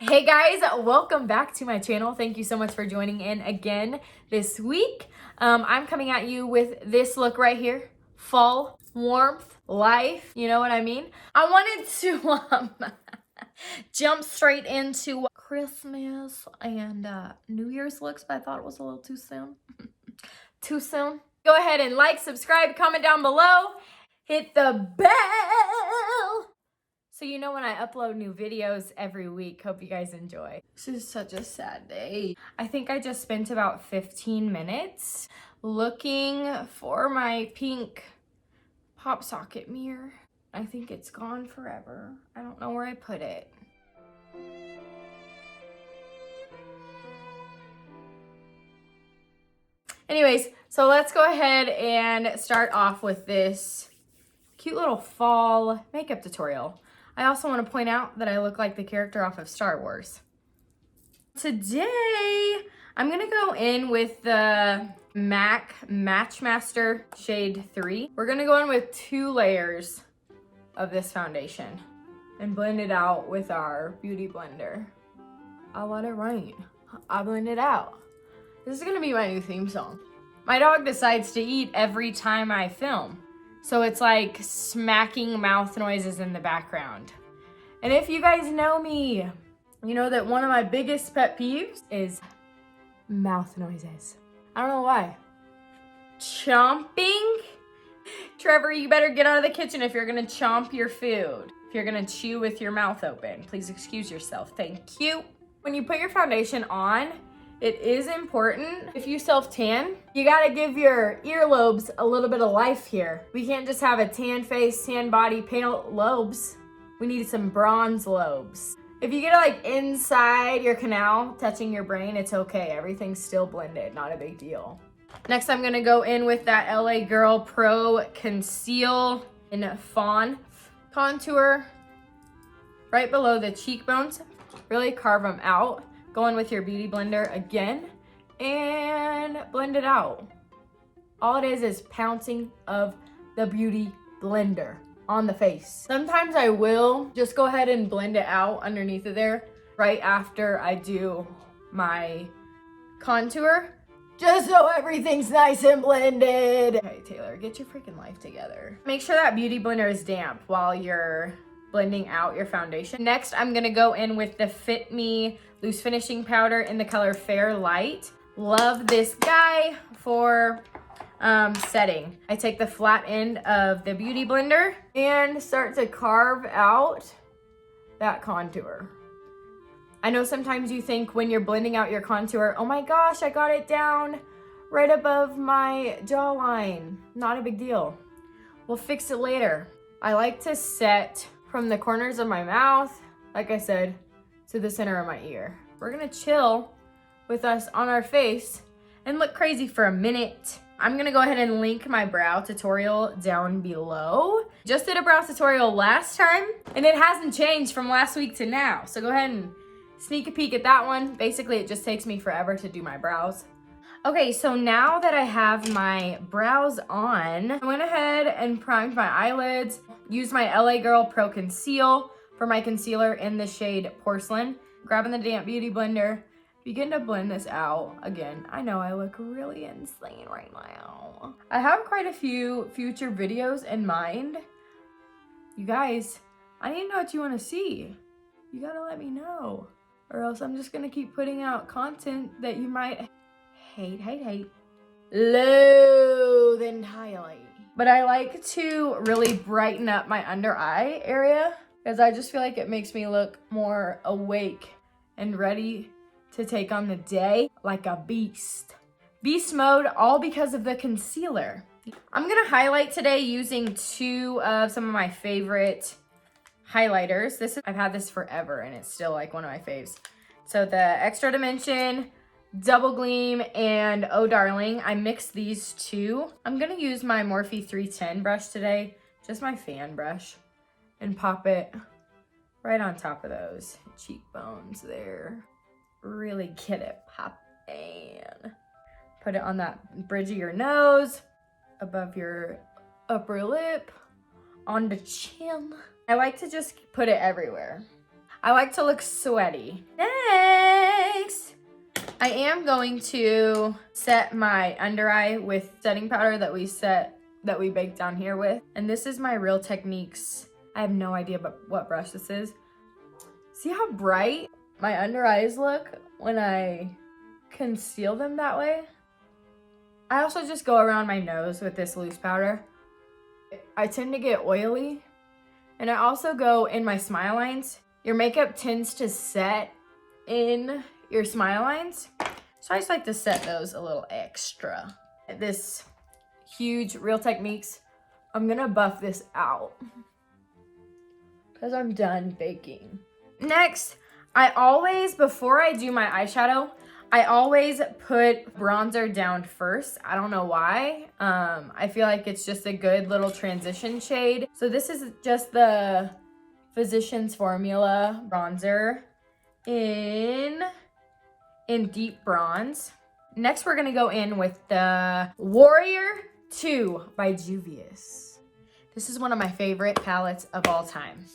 Hey guys, welcome back to my channel. Thank you so much for joining in again this week. I'm coming at you with this look right here. Fall, warmth, life, you know what I mean? I wanted to jump straight into Christmas and New Year's looks, but I thought it was a little too soon. Too soon? Go ahead and like, subscribe, comment down below, hit the bell so you know when I upload new videos every week. Hope you guys enjoy. This is such a sad day. I think I just spent about 15 minutes looking for my pink pop socket mirror. I think it's gone forever. I don't know where I put it. Anyways, so let's go ahead and start off with this cute little fall makeup tutorial. I also want to point out that I look like the character off of Star Wars. Today, I'm going to go in with the MAC Matchmaster Shade 3. We're going to go in with 2 layers of this foundation and blend it out with our beauty blender. I'll let it rain. I'll blend it out. This is going to be my new theme song. My dog decides to eat every time I film. So it's like smacking mouth noises in the background. And if you guys know me, you know that one of my biggest pet peeves is mouth noises. I don't know why. Chomping? Trevor, you better get out of the kitchen if you're gonna chomp your food. If you're gonna chew with your mouth open, please excuse yourself. Thank you. When you put your foundation on, it is important, if you self-tan, you gotta give your earlobes a little bit of life here. We can't just have a tan face, tan body, pale lobes. We need some bronze lobes. If you get it like inside your canal, touching your brain, it's okay. Everything's still blended, not a big deal. Next, I'm gonna go in with that LA Girl Pro Conceal in Fawn contour right below the cheekbones. Really carve them out. Go in with your beauty blender again and blend it out. All it is pouncing of the beauty blender on the face. Sometimes I will just go ahead and blend it out underneath of there right after I do my contour, just so everything's nice and blended. Okay, Taylor, get your freaking life together. Make sure that beauty blender is damp while you're blending out your foundation. Next, I'm gonna go in with the Fit Me Loose Finishing Powder in the color Fair Light. Love this guy for setting. I take the flat end of the beauty blender and start to carve out that contour. I know sometimes you think when you're blending out your contour, oh my gosh, I got it down right above my jawline. Not a big deal. We'll fix it later. I like to set from the corners of my mouth, like I said, to the center of my ear. We're gonna chill with us on our face and look crazy for a minute. I'm gonna go ahead and link my brow tutorial down below. Just did a brow tutorial last time and it hasn't changed from last week to now. So go ahead and sneak a peek at that one. Basically, it just takes me forever to do my brows. Okay, so now that I have my brows on, I went ahead and primed my eyelids. Used my LA Girl Pro Conceal for my concealer in the shade Porcelain. Grabbing the damp beauty blender, begin to blend this out. Again, I know I look really insane right now. I have quite a few future videos in mind. You guys, I need to know what you want to see. You gotta let me know, or else I'm just gonna keep putting out content that you might hate, loathe entirely. But I like to really brighten up my under eye area because I just feel like it makes me look more awake and ready to take on the day like a beast. Beast mode, all because of the concealer. I'm gonna highlight today using 2 of some of my favorite highlighters. I've had this forever and it's still like one of my faves. So the Extra Dimension, Double Gleam, and Oh Darling. I mixed these 2. I'm gonna use my Morphe 310 brush today, just my fan brush, and pop it right on top of those cheekbones there. Really get it popping. Put it on that bridge of your nose, above your upper lip, on the chin. I like to just put it everywhere. I like to look sweaty. Next, I am going to set my under eye with setting powder that we baked down here with. And this is my Real Techniques. I have no idea what brush this is. See how bright my under eyes look when I conceal them that way? I also just go around my nose with this loose powder. I tend to get oily. And I also go in my smile lines. Your makeup tends to set in your smile lines. So I just like to set those a little extra. This huge Real Techniques, I'm gonna buff this out because I'm done baking. Next, before I do my eyeshadow, I always put bronzer down first. I don't know why. I feel like it's just a good little transition shade. So this is just the Physicians Formula bronzer in deep bronze. Next, we're gonna go in with the Warrior 2 by Juvia's. This is one of my favorite palettes of all time,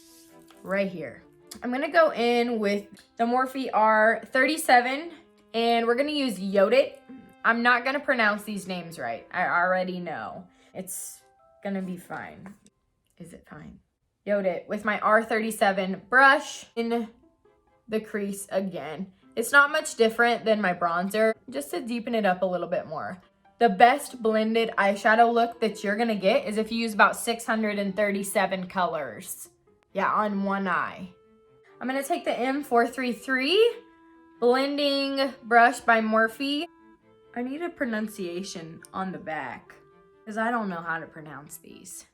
right here. I'm gonna go in with the Morphe R37, and we're gonna use Yodit. I'm not gonna pronounce these names right. I already know. It's gonna be fine. Is it fine? Yodit with my R37 brush in the crease again. It's not much different than my bronzer, just to deepen it up a little bit more. The best blended eyeshadow look that you're gonna get is if you use about 637 colors. Yeah, on one eye. I'm gonna take the M433 blending brush by Morphe. I need a pronunciation on the back because I don't know how to pronounce these.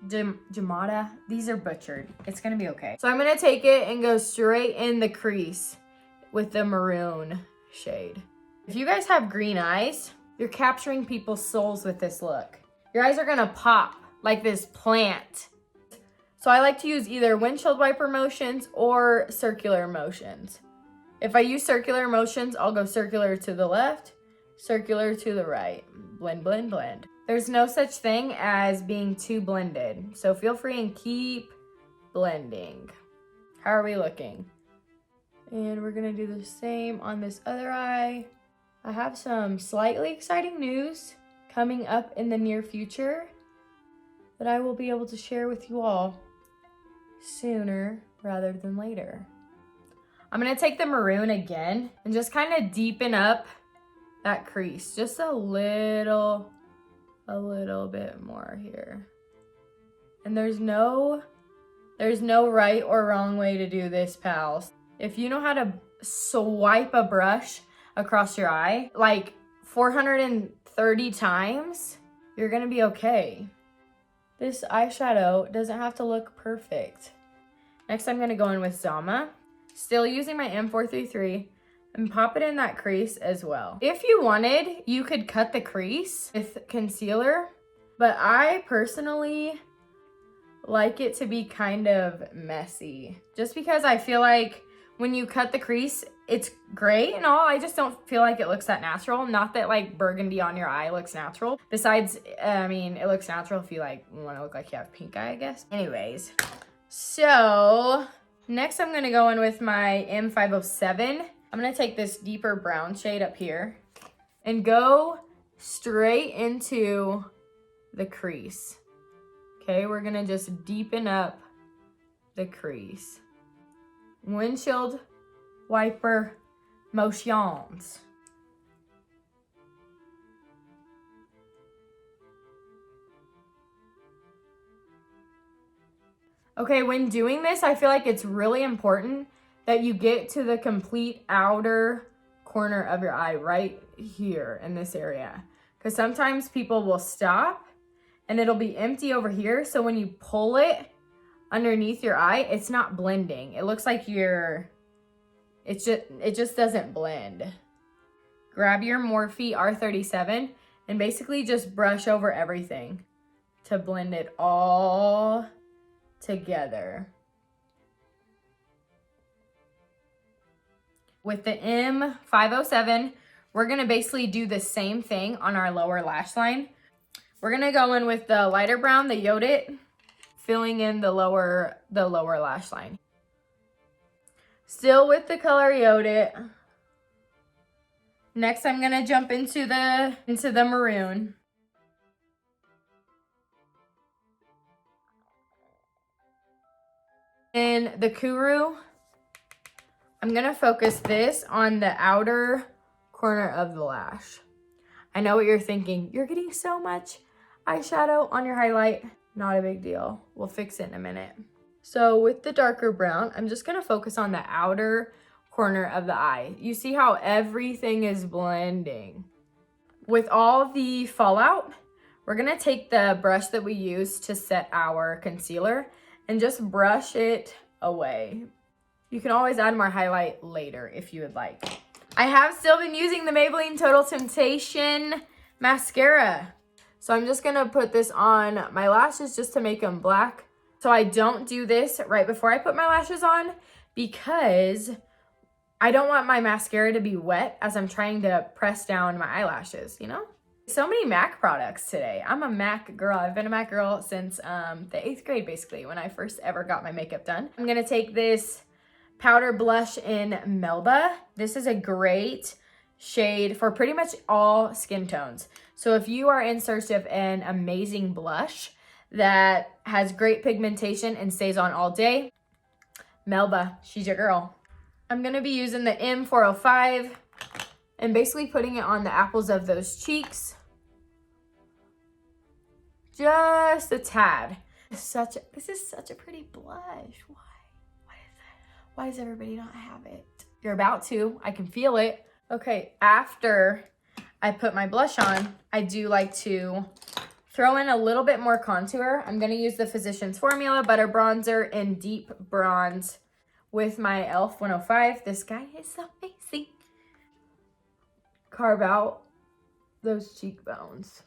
Jamada, these are butchered. It's gonna be okay. So I'm gonna take it and go straight in the crease with the maroon shade. If you guys have green eyes, you're capturing people's souls with this look. Your eyes are gonna pop like this plant. So I like to use either windshield wiper motions or circular motions. If I use circular motions, I'll go circular to the left, circular to the right. Blend, blend, blend. There's no such thing as being too blended. So feel free and keep blending. How are we looking? And we're gonna do the same on this other eye. I have some slightly exciting news coming up in the near future that I will be able to share with you all sooner rather than later. I'm gonna take the maroon again and just kind of deepen up that crease just a little bit more here. And there's no right or wrong way to do this, pals. If you know how to swipe a brush across your eye like 430 times, you're gonna be okay. This eyeshadow doesn't have to look perfect. Next, I'm gonna go in with Zama, still using my M433, and pop it in that crease as well. If you wanted, you could cut the crease with concealer, but I personally like it to be kind of messy, just because I feel like when you cut the crease, it's great and all. I just don't feel like it looks that natural. Not that like burgundy on your eye looks natural. Besides, I mean, it looks natural if you like want to look like you have pink eye, I guess. Anyways, so next I'm gonna go in with my M507. I'm gonna take this deeper brown shade up here and go straight into the crease. Okay, we're gonna just deepen up the crease. Windshield wiper motions. Okay, when doing this, I feel like it's really important that you get to the complete outer corner of your eye right here in this area. Because sometimes people will stop and it'll be empty over here. So when you pull it underneath your eye, it's not blending. It looks like it just doesn't blend. Grab your Morphe R37 and basically just brush over everything to blend it all together. With the M507, we're gonna basically do the same thing on our lower lash line. We're gonna go in with the lighter brown, the Yodit, filling in the lower lash line. Still with the color Yodit. Next, I'm gonna jump into the maroon. In the Kuru, I'm gonna focus this on the outer corner of the lash. I know what you're thinking. You're getting so much eyeshadow on your highlight. Not a big deal. We'll fix it in a minute. So with the darker brown, I'm just gonna focus on the outer corner of the eye. You see how everything is blending. With all the fallout, we're gonna take the brush that we use to set our concealer and just brush it away. You can always add more highlight later if you would like. I have still been using the Maybelline Total Temptation mascara. So I'm just gonna put this on my lashes just to make them black. So I don't do this right before I put my lashes on because I don't want my mascara to be wet as I'm trying to press down my eyelashes, you know? So many MAC products today. I'm a MAC girl. I've been a MAC girl since the 8th grade, basically, when I first ever got my makeup done. I'm gonna take this powder blush in Melba. This is a great shade for pretty much all skin tones. So if you are in search of an amazing blush that has great pigmentation and stays on all day, Melba, she's your girl. I'm gonna be using the M405 and basically putting it on the apples of those cheeks. Just a tad. This is such a pretty blush. Why does everybody not have it? You're about to. I can feel it. Okay, after I put my blush on, I do like to throw in a little bit more contour. I'm gonna use the Physicians Formula Butter Bronzer in Deep Bronze with my e.l.f. 105. This guy is so amazing. Carve out those cheekbones.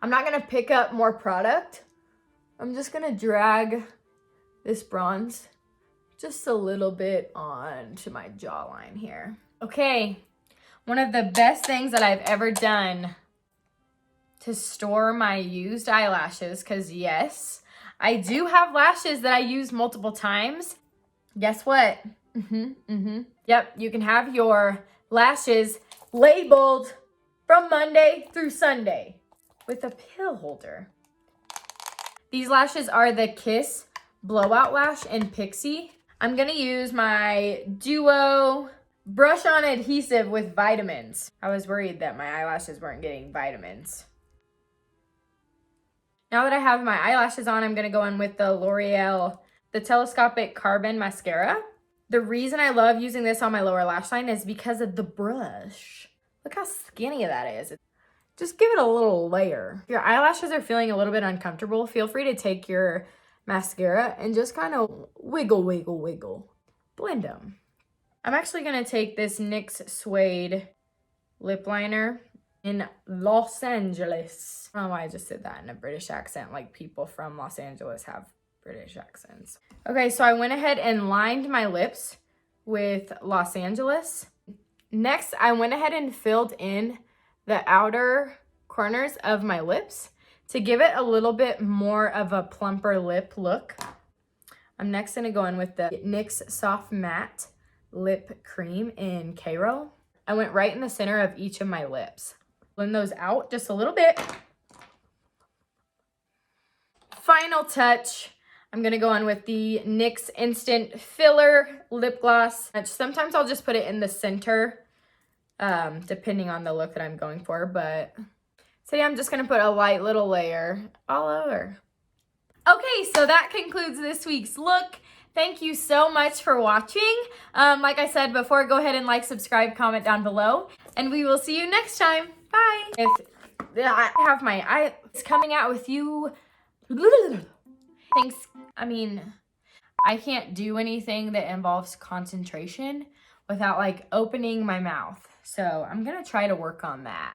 I'm not gonna pick up more product. I'm just gonna drag this bronze just a little bit onto my jawline here. Okay, one of the best things that I've ever done to store my used eyelashes, because yes, I do have lashes that I use multiple times. Guess what? Yep, you can have your lashes labeled from Monday through Sunday with a pill holder. These lashes are the Kiss Blowout Lash in Pixie. I'm gonna use my Duo brush on adhesive with vitamins. I was worried that my eyelashes weren't getting vitamins. Now that I have my eyelashes on, I'm gonna go in with the L'Oreal, the Telescopic Carbon Mascara. The reason I love using this on my lower lash line is because of the brush. Look how skinny that is. Just give it a little layer. If your eyelashes are feeling a little bit uncomfortable, feel free to take your mascara and just kind of wiggle, wiggle, wiggle. Blend them. I'm actually gonna take this NYX Suede lip liner in Los Angeles. I don't know why I just did that in a British accent, like people from Los Angeles have British accents. Okay, so I went ahead and lined my lips with Los Angeles. Next, I went ahead and filled in the outer corners of my lips to give it a little bit more of a plumper lip look. I'm next gonna go in with the NYX Soft Matte Lip Cream in Cairo. I went right in the center of each of my lips. Blend those out just a little bit. Final touch. I'm gonna go on with the NYX Instant Filler Lip Gloss. Sometimes I'll just put it in the center, depending on the look that I'm going for, but so yeah, I'm just gonna put a light little layer all over. Okay, so that concludes this week's look. Thank you so much for watching. Like I said before, go ahead and like, subscribe, comment down below, and we will see you next time. Bye. I have my eye, it's coming out with you. Thanks. I mean, I can't do anything that involves concentration without like opening my mouth. So I'm gonna try to work on that.